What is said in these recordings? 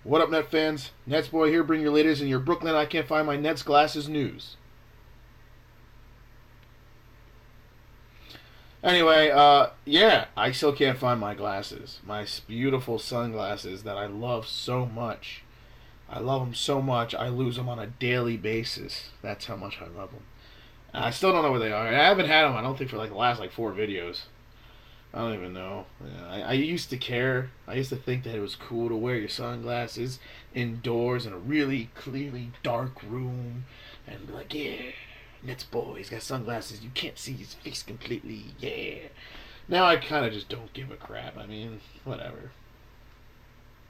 What up, Net fans? NetsBoy here, bring your latest in your Brooklyn I Can't Find My Nets Glasses news. Anyway, yeah, I still can't find my glasses. My beautiful sunglasses that I love so much. I love them so much, I lose them on a daily basis. That's how much I love them. I still don't know where they are. I haven't had them, I don't think, for like the last 4 videos. I don't even know. I used to care. I used to think that it was cool to wear your sunglasses indoors in a really clearly dark room and be like, yeah, NetsBoy, he's got sunglasses. You can't see his face completely. Yeah. Now I kind of just don't give a crap. I mean, whatever.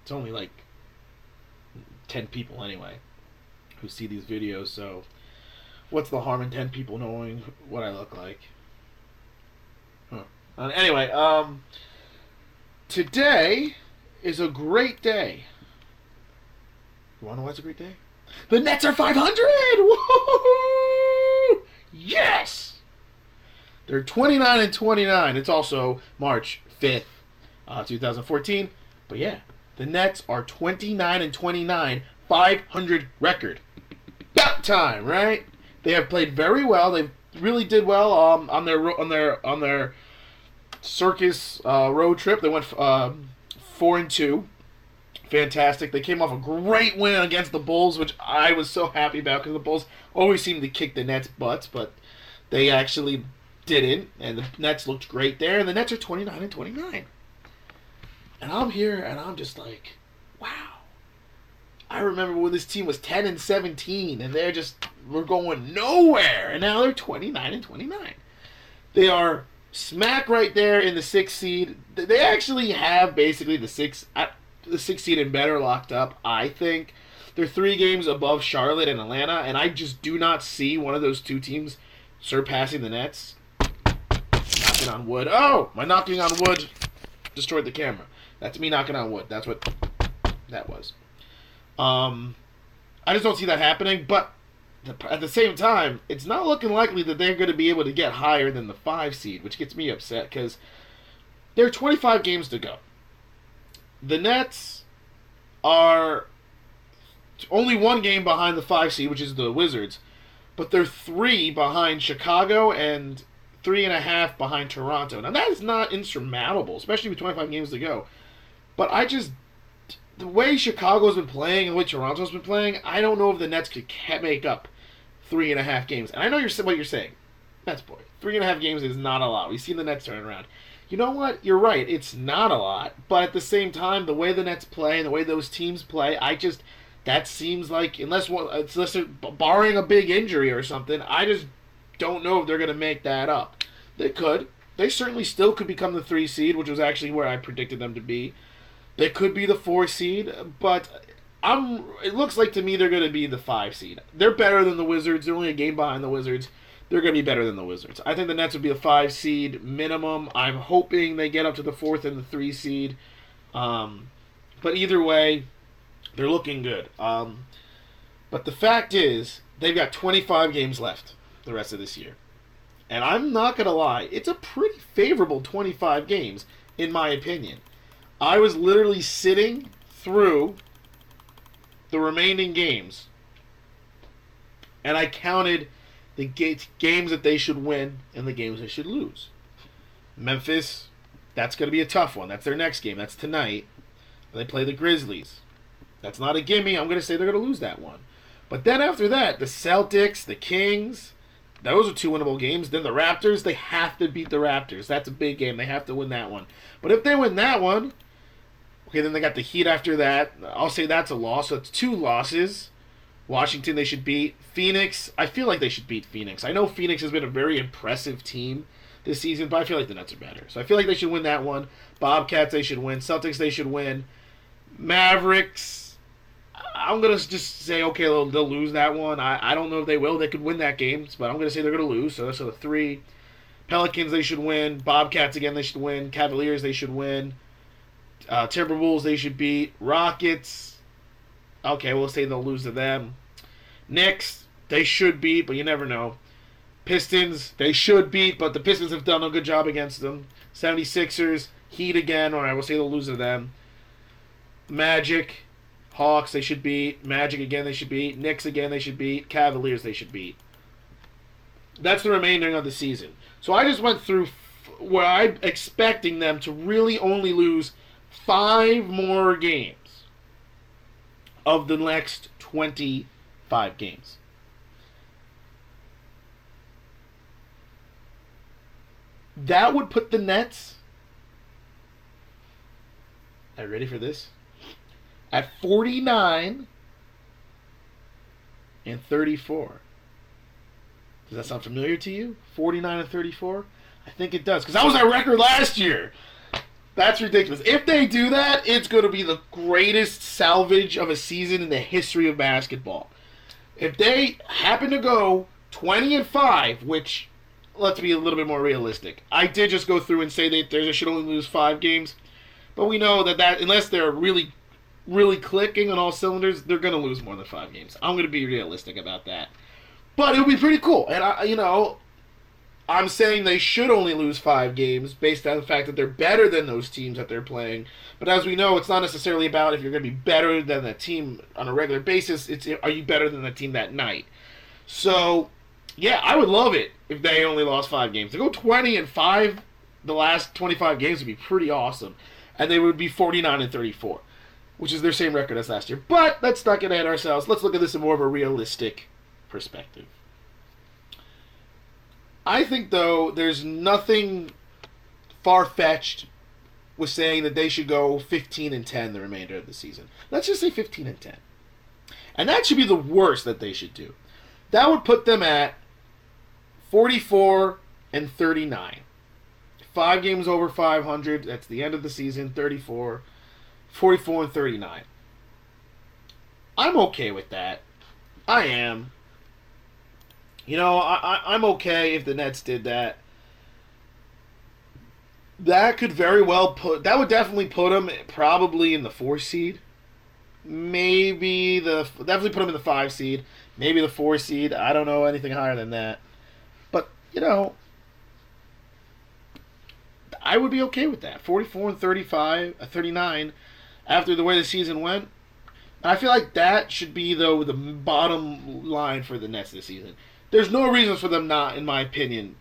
It's only like 10 people anyway who see these videos, so what's the harm in 10 people knowing what I look like? Huh. Anyway, today is a great day. You want to know why it's a great day? The Nets are 500! Woo! Yes! They're 29-29. It's also March 5th, 2014. But yeah, the Nets are 29-29, 500 record. About time, right? They have played very well. They really did well on their circus road trip. They went 4-2. Fantastic. They came off a great win against the Bulls, which I was so happy about because the Bulls always seem to kick the Nets' butts, but they actually didn't, and the Nets looked great there, and the Nets are 29-29. And I'm here, and I'm just like, wow. I remember when this team was 10-17, and we're going nowhere, and now they're 29-29. They are smack right there in the 6th seed. They actually have basically the 6th seed and better locked up, I think. They're 3 games above Charlotte and Atlanta, and I just do not see one of those 2 teams surpassing the Nets. Knocking on wood. Oh! My knocking on wood destroyed the camera. That's me knocking on wood. That's what that was. I just don't see that happening, but at the same time, it's not looking likely that they're going to be able to get higher than the 5 seed, which gets me upset because there are 25 games to go. The Nets are only 1 game behind the 5 seed, which is the Wizards, but they're 3 behind Chicago and 3.5 behind Toronto. Now, that is not insurmountable, especially with 25 games to go. But the way Chicago's been playing and the way Toronto's been playing, I don't know if the Nets could make up 3.5 games. And I know what you're saying. NetsBoy, 3.5 games is not a lot. We've seen the Nets turn around. You know what? You're right. It's not a lot. But at the same time, the way the Nets play and the way those teams play, that seems like, unless they're barring a big injury or something, I just don't know if they're going to make that up. They could. They certainly still could become the 3 seed, which was actually where I predicted them to be. They could be the 4 seed, but it looks like to me they're going to be the 5 seed. They're better than the Wizards. They're only a game behind the Wizards. They're going to be better than the Wizards. I think the Nets would be a 5 seed minimum. I'm hoping they get up to the 4th and the 3 seed. But either way, they're looking good. But the fact is, they've got 25 games left the rest of this year. And I'm not going to lie, it's a pretty favorable 25 games, in my opinion. I was literally sitting through the remaining games, and I counted the games that they should win and the games they should lose. Memphis, that's going to be a tough one. That's their next game. That's tonight. They play the Grizzlies. That's not a gimme. I'm going to say they're going to lose that one. But then after that, the Celtics, the Kings, those are 2 winnable games. Then the Raptors, they have to beat the Raptors. That's a big game. They have to win that one. But if they win that one, okay, then they got the Heat after that. I'll say that's a loss. So it's 2 losses. Washington, they should beat. Phoenix, I feel like they should beat Phoenix. I know Phoenix has been a very impressive team this season, but I feel like the Nets are better. So I feel like they should win that one. Bobcats, they should win. Celtics, they should win. Mavericks, I'm going to just say, okay, they'll lose that one. I don't know if they will. They could win that game, but I'm going to say they're going to lose. So that's the 3. Pelicans, they should win. Bobcats, again, they should win. Cavaliers, they should win. Timberwolves, they should beat. Rockets, okay, we'll say they'll lose to them. Knicks, they should beat, but you never know. Pistons, they should beat, but the Pistons have done a good job against them. 76ers, Heat again, or I will say they'll lose to them. Magic, Hawks, they should beat. Magic, again, they should beat. Knicks, again, they should beat. Cavaliers, they should beat. That's the remainder of the season. So I just went through where I'm expecting them to really only lose 5 more games of the next 25 games. That would put the Nets, are you ready for this? At 49 and 34. Does that sound familiar to you? 49 and 34? I think it does, because that was our record last year. That's ridiculous. If they do that, it's going to be the greatest salvage of a season in the history of basketball. If they happen to go 20 and 5, which, let's be a little bit more realistic. I did just go through and say that they should only lose 5 games, but we know that unless they're really, really clicking on all cylinders, they're going to lose more than 5 games. I'm going to be realistic about that. But it would be pretty cool. And, I'm saying they should only lose 5 games based on the fact that they're better than those teams that they're playing. But as we know, it's not necessarily about if you're going to be better than that team on a regular basis. It's, are you better than the team that night? So, yeah, I would love it if they only lost 5 games. To go 20 and 5 the last 25 games would be pretty awesome. And they would be 49 and 34, which is their same record as last year. But let's not get ahead of ourselves. Let's look at this in more of a realistic perspective. I think, though, there's nothing far-fetched with saying that they should go 15 and 10 the remainder of the season. Let's just say 15 and 10. And that should be the worst that they should do. That would put them at 44 and 39. 5 games over 500. That's the end of the season. 44 and 39. I'm okay with that. I am. I'm okay if the Nets did that. That could very well that would definitely put them probably in the 4 seed. Definitely put them in the 5 seed. Maybe the 4 seed. I don't know anything higher than that. But, I would be okay with that. 44 and 39 after the way the season went. And I feel like that should be, though, the bottom line for the Nets this season. There's no reason for them not, in my opinion,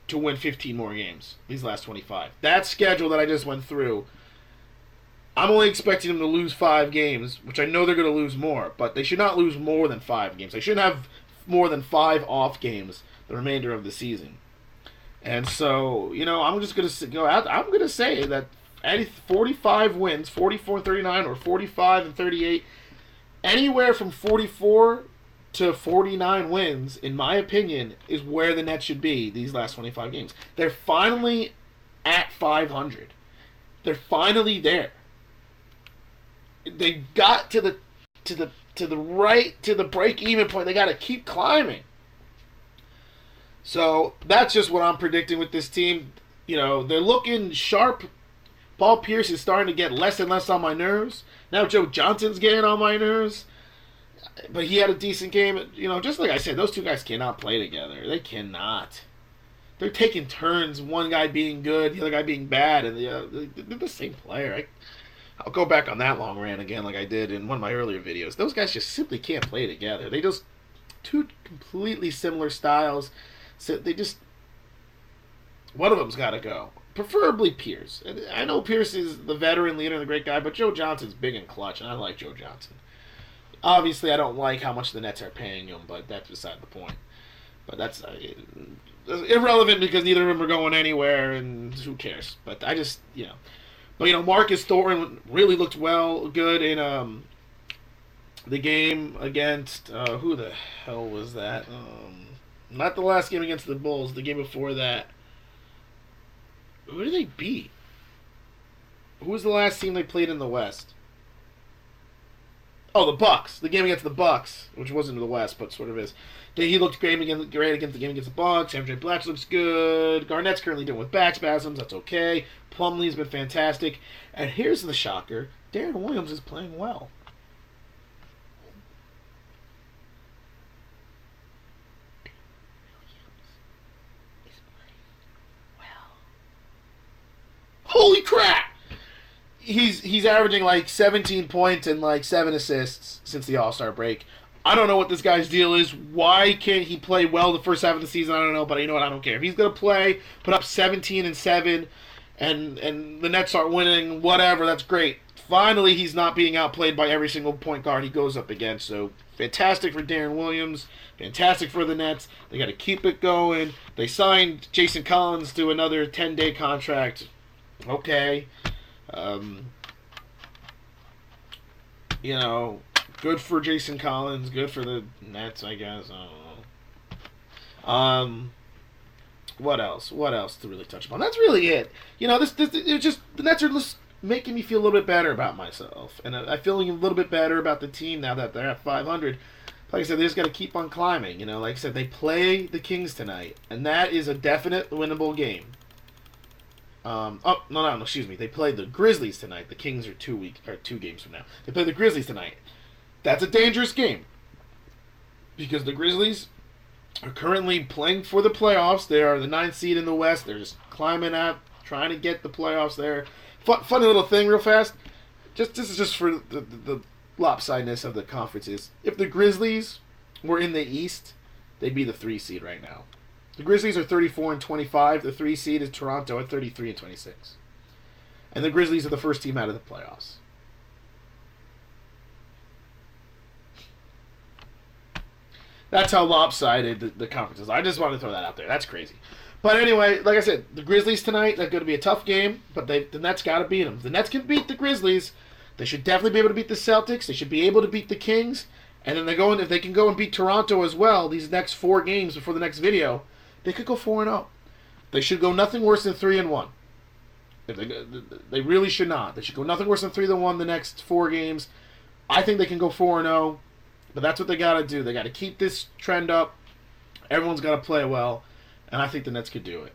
to win 15 more games these last 25. That schedule that I just went through, I'm only expecting them to lose 5 games, which I know they're going to lose more, but they should not lose more than 5 games. They shouldn't have more than 5 off games the remainder of the season. And so, I'm just going to go out. I'm going to say that 45 wins, 44 and 39, or 45 and 38, anywhere from 44 to 49 wins, in my opinion, is where the Nets should be these last 25 games. They're finally at 500. They're finally there. They got to the break-even point. They got to keep climbing. So that's just what I'm predicting with this team. They're looking sharp. Paul Pierce is starting to get less and less on my nerves. Now Joe Johnson's getting on my nerves. But he had a decent game. Just like I said, those two guys cannot play together. They cannot. They're taking turns, one guy being good, the other guy being bad, and they're the same player. I'll go back on that long rant again like I did in one of my earlier videos. Those guys just simply can't play together. They just, 2 completely similar styles. So one of them's got to go. Preferably Pierce. I know Pierce is the veteran leader and the great guy, but Joe Johnson's big and clutch, and I like Joe Johnson. Obviously, I don't like how much the Nets are paying him, but that's beside the point. But that's irrelevant because neither of them are going anywhere, and who cares? But I just, But, Marcus Thornton really looked good in the game against, who the hell was that? Not the last game against the Bulls, the game before that. Who did they beat? Who was the last team they played in the West? Oh, the Bucks. The game against the Bucks, which wasn't in the West, but sort of is. He looked great against the game against the Bucks. MJ Blatch looks good. Garnett's currently dealing with back spasms. That's okay. Plumlee's been fantastic. And here's the shocker. Darren Williams is playing well. Holy crap! he's averaging like 17 points and like 7 assists since the All-Star break. I don't know what this guy's deal is. Why can't he play well the first half of the season? I don't know, but you know what? I don't care. If he's gonna play, put up 17 and 7, and the Nets aren't winning, whatever. That's great. Finally, he's not being outplayed by every single point guard he goes up against. So fantastic for Darren Williams. Fantastic for the Nets. They got to keep it going. They signed Jason Collins to another 10-day contract. Okay. You know, good for Jason Collins. Good for the Nets, I guess. I don't know. What else? What else to really touch upon? That's really it. You know, this it's just the Nets are just making me feel a little bit better about myself, and I feel a little bit better about the team now that they're at 500. Like I said, they just got to keep on climbing. You know, like I said, they play the Kings tonight, and that is a definite winnable game. Excuse me. They play the Grizzlies tonight. The Kings are 2 games from now. They play the Grizzlies tonight. That's a dangerous game because the Grizzlies are currently playing for the playoffs. They are the 9th seed in the West. They're just climbing up, trying to get the playoffs there. Funny little thing, real fast. This is just for the lopsidedness of the conferences. If the Grizzlies were in the East, they'd be the 3 seed right now. The Grizzlies are 34 and 25. The 3 seed is Toronto at 33 and 26. And the Grizzlies are the first team out of the playoffs. That's how lopsided the conference is. I just wanted to throw that out there. That's crazy. But anyway, like I said, the Grizzlies tonight, that's going to be a tough game, but the Nets got to beat them. If the Nets can beat the Grizzlies, they should definitely be able to beat the Celtics. They should be able to beat the Kings. And then if they can go and beat Toronto as well, these next 4 games before the next video, they could go 4-0. They should go nothing worse than 3-1. They really should not. They should go nothing worse than 3-1 the next 4 games. I think they can go 4-0, but that's what they got to do. They got to keep this trend up. Everyone's got to play well, and I think the Nets could do it.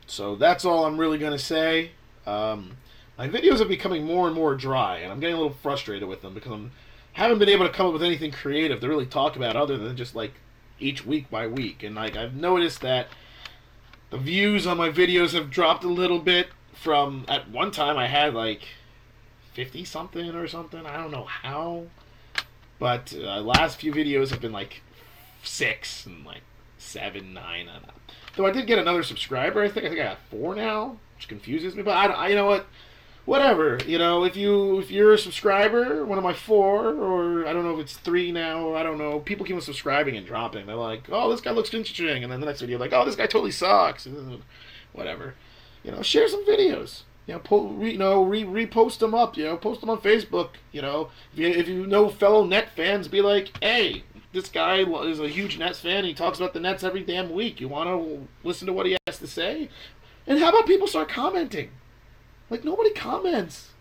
So that's all I'm really going to say. My videos are becoming more and more dry, and I'm getting a little frustrated with them because I haven't been able to come up with anything creative to really talk about other than just like each week by week. And like I've noticed that the views on my videos have dropped a little bit from at one time I had like 50 something or something. I don't know how, but last few videos have been like 6 and like 7, 9. I don't know. Though I did get another subscriber. I think I got 4 now, which confuses me. But I you know what? Whatever, you know, if you're a subscriber, one of my 4, or I don't know if it's 3 now, or I don't know, people keep on subscribing and dropping. They're like, oh, this guy looks interesting, and then the next video, like, oh, this guy totally sucks, whatever. You know, share some videos. You know, repost them up. You know, post them on Facebook. You know, if you know fellow Net fans, be like, hey, this guy is a huge Nets fan. He talks about the Nets every damn week. You want to listen to what he has to say? And how about people start commenting? Like, nobody comments.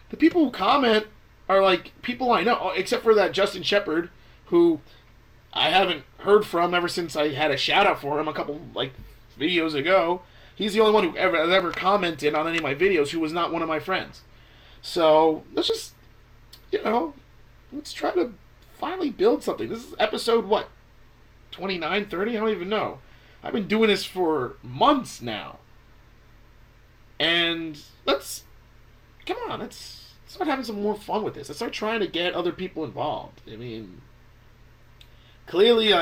The people who comment are, like, people I know, except for that Justin Shepard, who I haven't heard from ever since I had a shout-out for him a couple, like, videos ago. He's the only one who ever commented on any of my videos who was not one of my friends. So, let's just, you know, let's try to finally build something. This is episode, what, 29, 30? I don't even know. I've been doing this for months now. And let's start having some more fun with this. Let's start trying to get other people involved. I mean, clearly,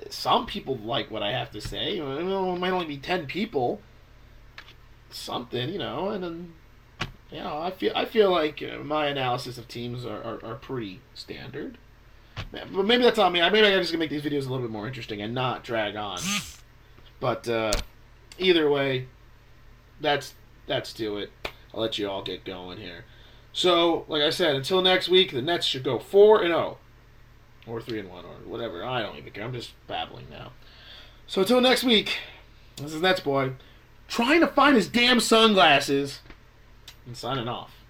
some people like what I have to say. It might only be 10 people. Something, you know, and then, you know, I feel like my analysis of teams are pretty standard. But maybe that's on me. Maybe I just gonna make these videos a little bit more interesting and not drag on. But either way, that's do it. I'll let you all get going here. So, like I said, until next week, the Nets should go 4-0. Or 3-1, or whatever. I don't even care. I'm just babbling now. So, until next week, this is NetsBoy, trying to find his damn sunglasses, and signing off.